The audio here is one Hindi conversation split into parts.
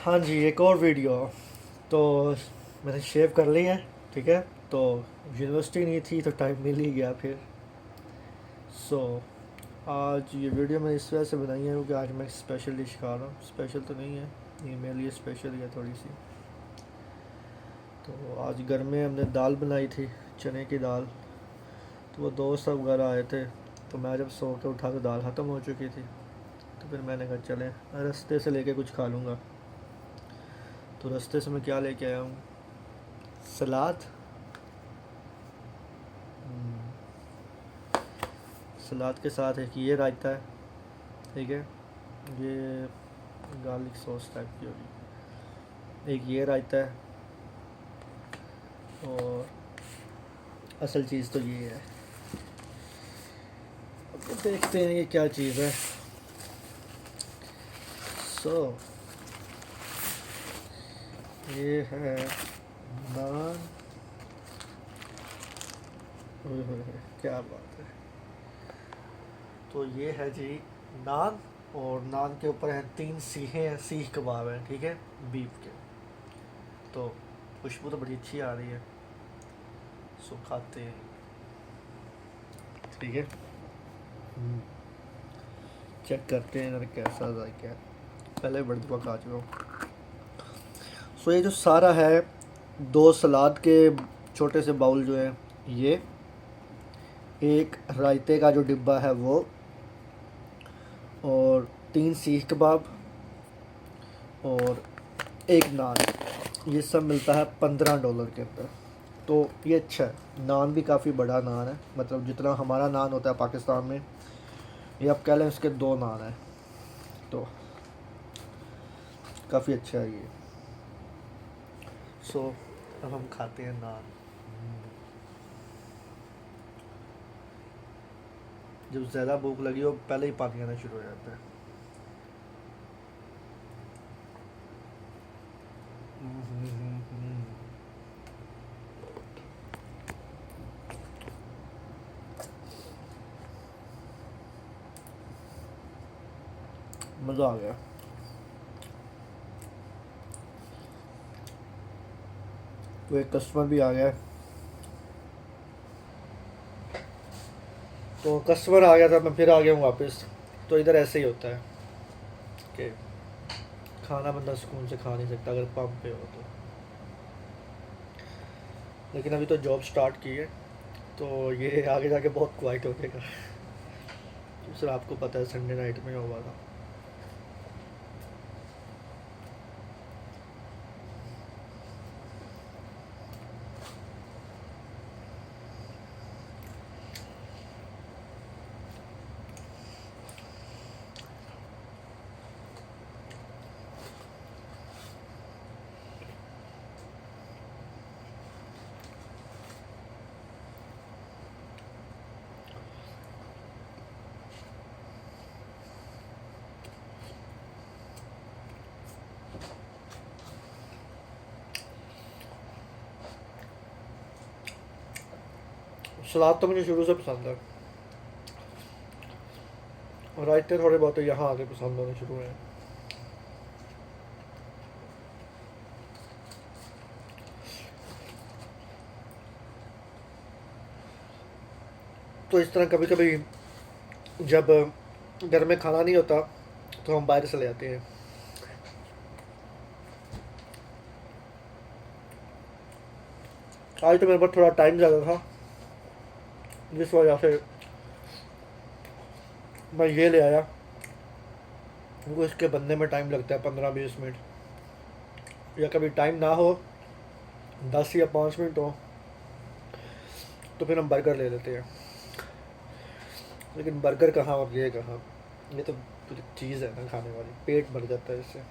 हाँ जी, एक और वीडियो। तो मैंने शेव कर ली है। ठीक है। तो यूनिवर्सिटी नहीं थी तो टाइम मिल ही गया फिर। सो आज ये वीडियो मैंने इस वजह से बनाई है क्योंकि आज मैं स्पेशल डिश खा रहा हूँ। स्पेशल तो नहीं है, ये मेरे लिए स्पेशल है थोड़ी सी। तो आज घर में हमने दाल बनाई थी, चने की दाल। तो वो दोस्त सब घर आए थे, तो मैं जब सो के उठा तो दाल ख़त्म हो चुकी थी। तो फिर मैंने कहा चले रास्ते से लेके कुछ खा लूँगा। तो रास्ते से मैं क्या लेके आया हूँ, सलाद। सलाद के साथ एक ये रायता है। ठीक है। ये गार्लिक सॉस टाइप की होगी। एक ये रायता है। और असल चीज़ तो ये है। अब देखते हैं ये क्या चीज़ है। सो ये है नान। ओए होए होए, क्या बात है। तो ये है जी नान। और नान के ऊपर है 3 सीखे हैं, सीख कबाब हैं। ठीक है, बीफ के। तो खुशबू तो बड़ी अच्छी आ रही है। सो खाते हैं। ठीक है। चेक करते हैं इधर कैसा जायका है। पहले बड़ी दफ़ा खा चुका हूँ। सो ये जो सारा है, 2 सलाद के छोटे से बाउल जो है ये, एक रायते का जो डिब्बा है वो, और 3 सीख कबाब, और एक नान। ये सब मिलता है $15 के अंदर। तो ये अच्छा है। नान भी काफ़ी बड़ा नान है, मतलब जितना हमारा नान होता है पाकिस्तान में, ये आप कह लें इसके 2 नान हैं। तो काफ़ी अच्छा है ये। सो अब हम खाते हैं नान। जब ज़्यादा भूख लगी हो पहले ही पानी आना शुरू हो जाता है। मज़ा आ गया। तो एक कस्टमर भी आ गया। तो कस्टमर आ गया था, मैं फिर आ गया हूँ वापस। तो इधर ऐसे ही होता है कि खाना बंदा सुकून से खा नहीं सकता अगर पंप पे हो तो। लेकिन अभी तो जॉब स्टार्ट की है, तो ये आगे जाके बहुत क्वाइट हो जाएगा। सर आपको पता है संडे नाइट में हुआ था। सलाद तो मुझे शुरू से पसंद है, और रायते थोड़े बहुत तो यहाँ आके पसंद होने शुरू हुए हैं। तो इस तरह कभी कभी जब घर में खाना नहीं होता तो हम बाहर से ले आते हैं। आज तो मेरे पास थोड़ा टाइम ज़्यादा था, जिस वजह से मैं ये ले आया। क्योंकि इसके बनने में टाइम लगता है 15-20 मिनट, या कभी टाइम ना हो, 10 या 5 मिनट हो, तो फिर हम बर्गर ले लेते हैं। लेकिन बर्गर कहाँ और ये कहाँ, ये तो चीज़ है ना खाने वाली, पेट भर जाता है इससे,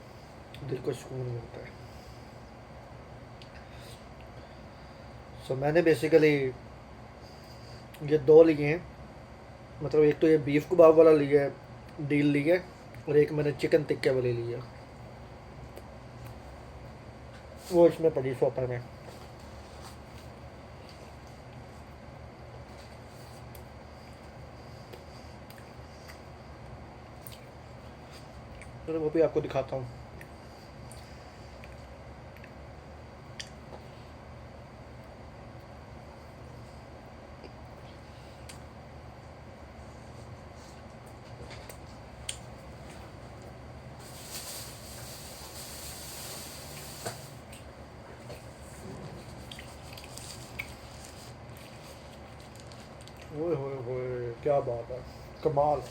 दिल को सुकून मिलता है। सो मैंने बेसिकली ये 2 लिए हैं। मतलब एक तो ये बीफ कबाब वाला लिया है, डील ली है, और एक मैंने चिकन टिक्के वाली लिया, वो इसमें पड़ी शॉपर में। तो वो भी आपको दिखाता हूँ। क्या बात है, कमाल।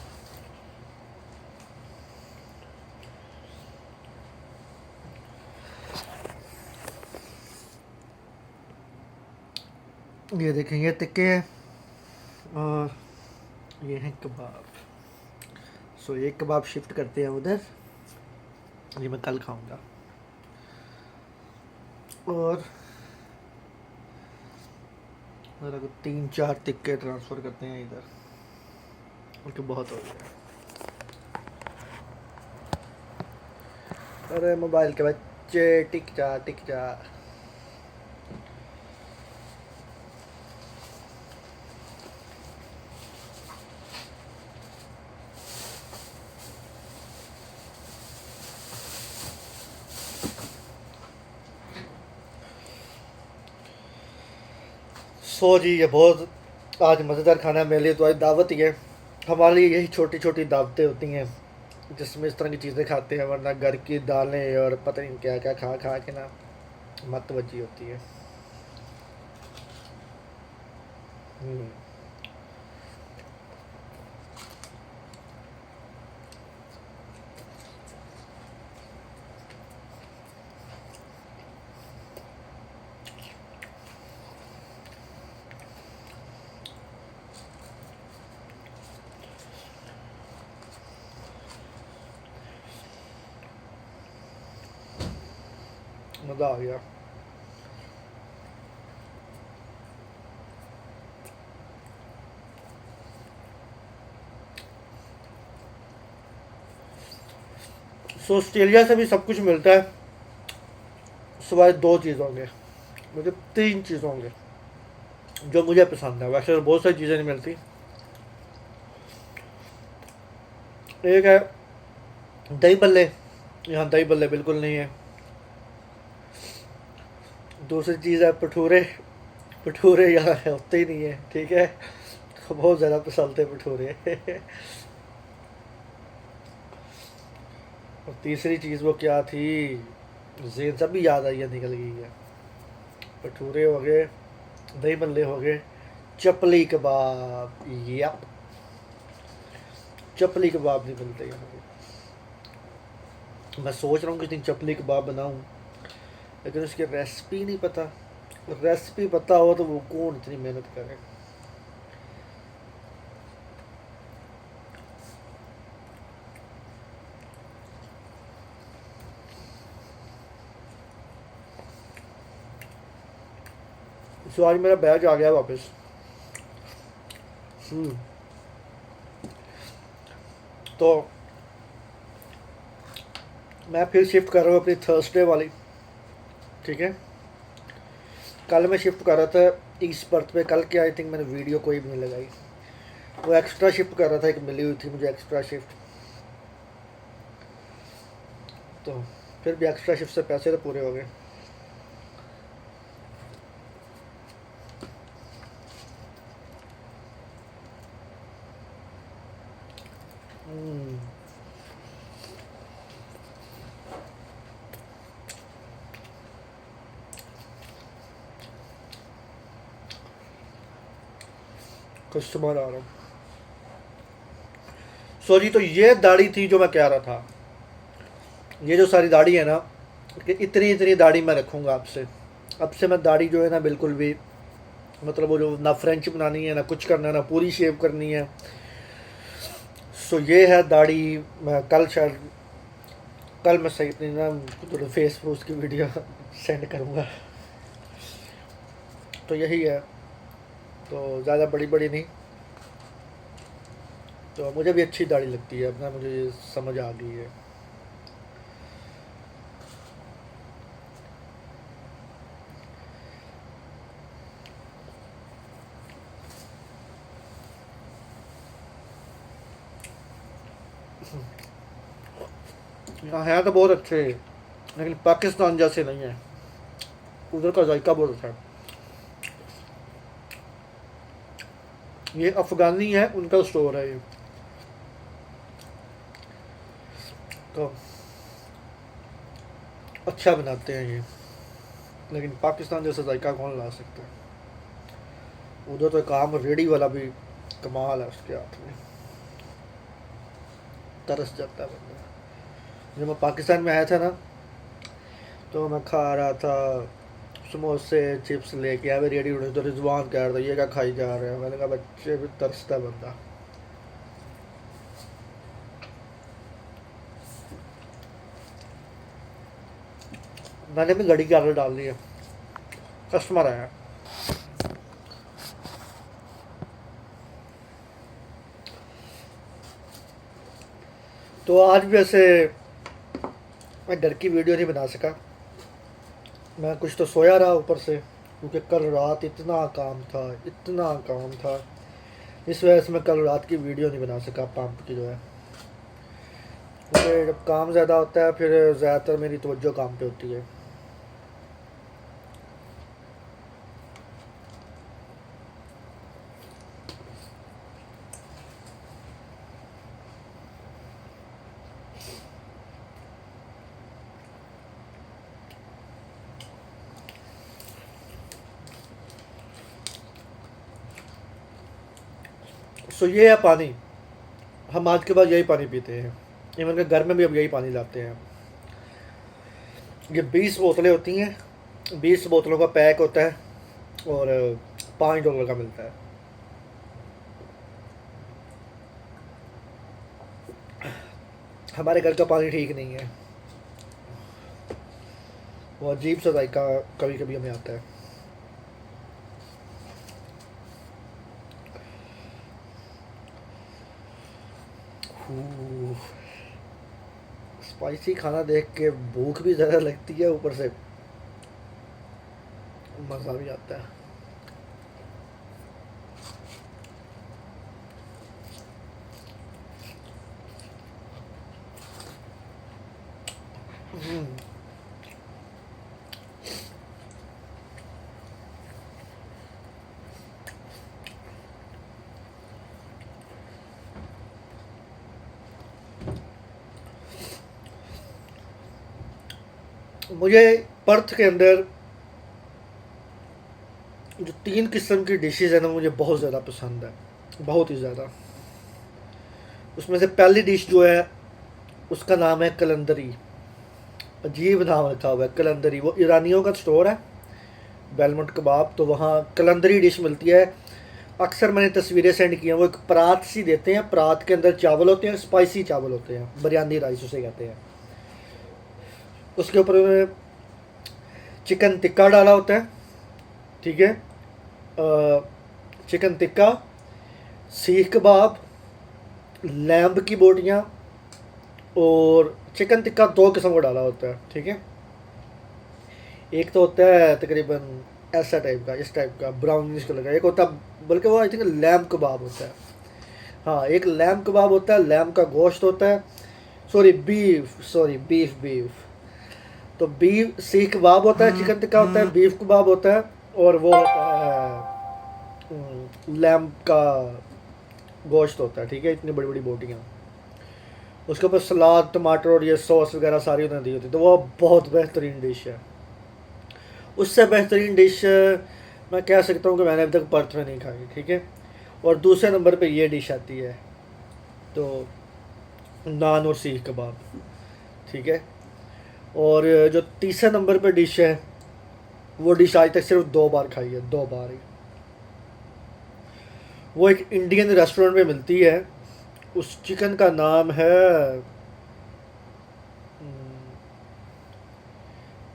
ये देखें, ये टिक्के हैं और ये हैं कबाब। सो एक कबाब शिफ्ट करते हैं उधर, ये मैं कल खाऊंगा। और ज़रा को 3-4 टिक्के ट्रांसफ़र करते हैं इधर, क्योंकि बहुत हो गया। अरे मोबाइल के बच्चे, टिक जा टिक जा। सो जी, ये बहुत आज मज़ेदार खाना है मेरे लिए, तो आज दावत ही है। हमारे लिए यही छोटी छोटी दावतें होती हैं जिसमें इस तरह की चीज़ें खाते हैं, वरना घर की दालें और पता नहीं क्या क्या खा खा के ना मत वजी होती है। हम्म, मज़ा आ गया। सो ऑस्ट्रेलिया से भी सब कुछ मिलता है, सिवाय 2 चीज़ होंगे, मुझे 3 चीज़ होंगे जो मुझे पसंद है। वैसे तो बहुत सारी चीज़ें नहीं मिलती। एक है दही बल्ले, यहाँ दही बल्ले बिल्कुल नहीं है। दूसरी चीज़ है भटूरे, भटूरे यहाँ होते ही नहीं है, ठीक है। बहुत ज़्यादा पसंद है भटूरे। और तीसरी चीज़ वो क्या थी, जेन सब भी याद आई है, निकल गई है। भटूरे हो गए, दही बल्ले हो गए, चपली कबाब, यप, चपली कबाब नहीं मिलते यहाँ पे। मैं सोच रहा हूँ किस दिन चपली कबाब बनाऊँ, लेकिन उसकी रेसिपी नहीं पता। रेसिपी पता हो तो वो कौन इतनी मेहनत करे। सो आज मेरा बैग आ गया वापस। तो मैं फिर शिफ्ट कर रहा हूँ अपनी थर्सडे वाली, ठीक है। कल मैं शिफ्ट कर रहा था इस बर्थ पे, कल के आई थिंक मैंने वीडियो कोई भी नहीं लगाई। वो एक्स्ट्रा शिफ्ट कर रहा था, एक मिली हुई थी मुझे एक्स्ट्रा शिफ्ट, तो फिर भी एक्स्ट्रा शिफ्ट से पैसे तो पूरे हो गए। हम्म, कस्टमर आ रहा हूँ। सो जी, तो ये दाढ़ी थी जो मैं कह रहा था। ये जो सारी दाढ़ी है ना, कि इतनी इतनी दाढ़ी मैं रखूँगा आपसे। अब से मैं दाढ़ी जो है ना बिल्कुल भी, मतलब वो जो ना फ्रेंच बनानी है ना कुछ करना है, ना पूरी शेव करनी है। सो ये है दाढ़ी। मैं कल शायद, कल मैं सही अपनी ना थोड़ा फेस पर उसकी वीडियो सेंड करूँगा। तो यही है, तो ज़्यादा बड़ी बड़ी नहीं। तो मुझे भी अच्छी दाढ़ी लगती है, अपना मुझे ये समझ आ गई है। यहाँ है तो बहुत अच्छे, लेकिन पाकिस्तान जैसे नहीं है। उधर का जायका बहुत अच्छा है। ये अफ़गानी है, उनका स्टोर है ये। तो अच्छा बनाते हैं ये, लेकिन पाकिस्तान जैसा जायका कौन ला सकता है। उधर तो काम रेडी वाला भी कमाल है उसके हाथ में, तरस जाता है बंदा। जब मैं पाकिस्तान में आया था ना, तो मैं खा रहा था समोसे चिप्स लेके आया, रेडी उड़े, तो रिजवान कह रहा था ये क्या खाई जा रहे हैं। मैंने कहा बच्चे भी तरसता है बंदा। मैंने भी घड़ी की आदत डाल दी है, कस्टमर आया। तो आज भी ऐसे मैं घर की वीडियो नहीं बना सका, मैं कुछ तो सोया रहा ऊपर से, क्योंकि कल रात इतना काम था, इतना काम था, इस वजह से मैं कल रात की वीडियो नहीं बना सका पंप की जो है। क्योंकि जब काम ज़्यादा होता है फिर ज़्यादातर मेरी तवज्जो काम पे होती है। सो ये है पानी, हम आज के बाद यही पानी पीते हैं। इवन के घर में भी अब यही पानी लाते हैं। ये 20 बोतलें होती हैं, 20 बोतलों का पैक होता है और $5 का मिलता है। हमारे घर का पानी ठीक नहीं है, वो अजीब सा जायका कभी कभी हमें आता है। स्पाइसी खाना देख के भूख भी ज़्यादा लगती है, ऊपर से मज़ा भी आता है। मुझे पर्थ के अंदर जो 3 किस्म की डिशेस है ना, मुझे बहुत ज़्यादा पसंद है, बहुत ही ज़्यादा। उसमें से पहली डिश जो है उसका नाम है कलंदरी। अजीब नाम रखा हुआ है कलंदरी। वो ईरानियों का स्टोर है, बेलमंट कबाब, तो वहाँ कलंदरी डिश मिलती है। अक्सर मैंने तस्वीरें सेंड की हैं। वो एक परात सी देते हैं, परात के अंदर चावल होते हैं, स्पाइसी चावल होते हैं, बिरयानी राइस उसे कहते हैं। उसके ऊपर उन्होंने चिकन टिक्का डाला होता है, ठीक है, चिकन टिक्का, सीख कबाब, लैम्ब की बोटियाँ, और चिकन टिक्का 2 किस्म का डाला होता है, ठीक है। एक तो होता है तकरीबन ऐसा टाइप का, इस टाइप का ब्राउनिश कलर का। एक होता है, बल्कि वो आई थिंक लैम्ब कबाब होता है। हाँ, एक लैम्ब कबाब होता है, लैम्ब का गोश्त होता है, बीफ बीफ। तो बीफ सीख कबाब होता है, चिकन टिक्का होता है, बीफ कबाब होता है, और वो होता है लैम्ब का गोश्त होता है, ठीक है। इतनी बड़ी बड़ी बोटियाँ, उसके ऊपर सलाद, टमाटर और ये सॉस वगैरह सारी उन्होंने दी होती है। तो वो बहुत बेहतरीन डिश है। उससे बेहतरीन डिश मैं कह सकता हूँ कि मैंने अभी तक पर्थ में नहीं खाई, ठीक है। और दूसरे नंबर पे ये डिश आती है, तो नान और सीख कबाब, ठीक है। और जो तीसरे नंबर पे डिश है, वो डिश आज तक सिर्फ 2 बार खाई है, 2 बार ही। वो एक इंडियन रेस्टोरेंट में मिलती है। उस चिकन का नाम है,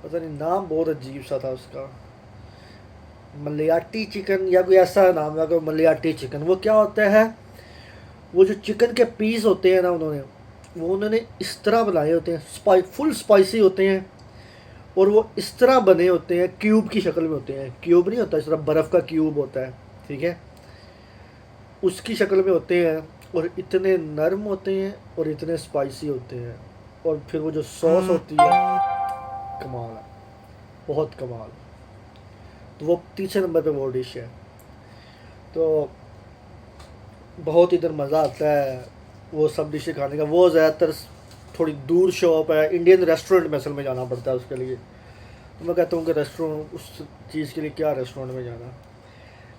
पता नहीं, नाम बहुत अजीब सा था उसका, मलयाटी चिकन या कोई ऐसा नाम है, कोई मलयाटी चिकन। वो क्या होता है, वो जो चिकन के पीस होते हैं ना, उन्होंने इस तरह बनाए होते हैं, फुल स्पाइसी होते हैं, और वो इस तरह बने होते हैं, क्यूब की शक्ल में होते हैं। क्यूब नहीं होता, इस तरह बर्फ़ का क्यूब होता है, ठीक है, उसकी शक्ल में होते हैं, और इतने नरम होते हैं और इतने स्पाइसी होते हैं। और फिर वो जो सॉस होती है, कमाल है, बहुत कमाल। तो वो तीसरे नंबर पे वो डिश है। तो बहुत इधर मज़ा आता है वो सब डिशें खाने का। वो ज़्यादातर थोड़ी दूर शॉप है, इंडियन रेस्टोरेंट में असल में जाना पड़ता है उसके लिए। तो मैं कहता हूँ कि रेस्टोरेंट, उस चीज़ के लिए क्या रेस्टोरेंट में जाना।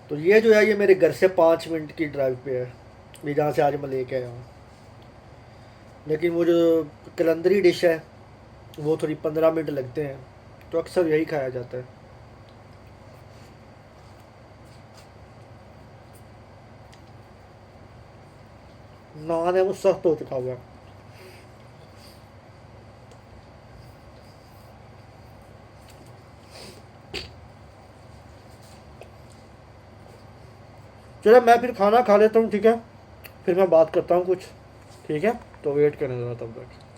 तो ये जो है ये मेरे घर से 5 मिनट की ड्राइव पे है, ये जहाँ से आज मैं लेके आया हूँ। लेकिन वो जो कलंदरी डिश है वो थोड़ी 15 मिनट लगते हैं, तो अक्सर यही खाया जाता है। नान है वो सख्त हो चुका हुआ है। चलो मैं फिर खाना खा लेता हूँ, ठीक है, फिर मैं बात करता हूँ कुछ। ठीक है, तो वेट करने दो तब तक।